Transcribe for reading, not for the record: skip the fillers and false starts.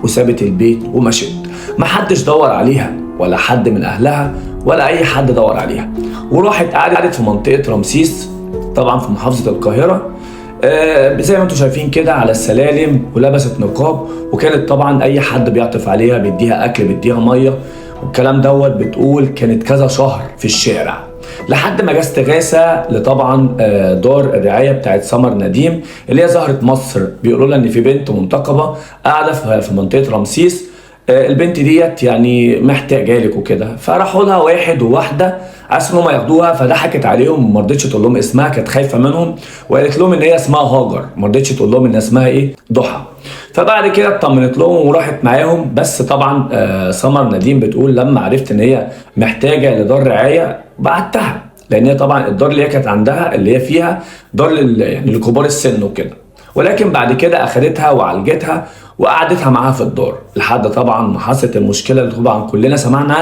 وسابت البيت ومشت. محدش دور عليها ولا حد من اهلها ولا اي حد دور عليها، وراحت قعدت في منطقة رمسيس طبعا في محافظة القاهرة، زي ما انتم شايفين كده على السلالم، ولبست نقاب، وكانت طبعا اي حد بيعطف عليها بيديها اكل بيديها ميه والكلام دوت. بتقول كانت كذا شهر في الشارع لحد ما جه استغاثه لطبعا دار الرعايه بتاعت سمر نديم اللي هي زهره مصر. بيقولوا لها ان في بنت منتقبه قاعده في منطقه رمسيس، البنت ديت يعني محتاجه لك وكده. فراحوا لها واحد وواحده عايز ان هم ياخدوها، فضحكت عليهم وما رضتش تقول لهم اسمها، كانت خايفه منهم وقالت لهم ان هي اسمها هاجر، ما رضتش تقول لهم ان اسمها ايه ضحى. فبعد كده اطمنت لهم وراحت معاهم. بس طبعا سمر نديم بتقول لما عرفت ان هي محتاجه لدار رعايه بعتها، لان هي طبعا الدار اللي هي كانت عندها اللي هي فيها دار يعني لكبار السن وكده، ولكن بعد كده اخدتها وعالجتها وقعدتها معاها في الدار لحد طبعا ما حصلت المشكله اللي طبعا كلنا سمعنا عنها.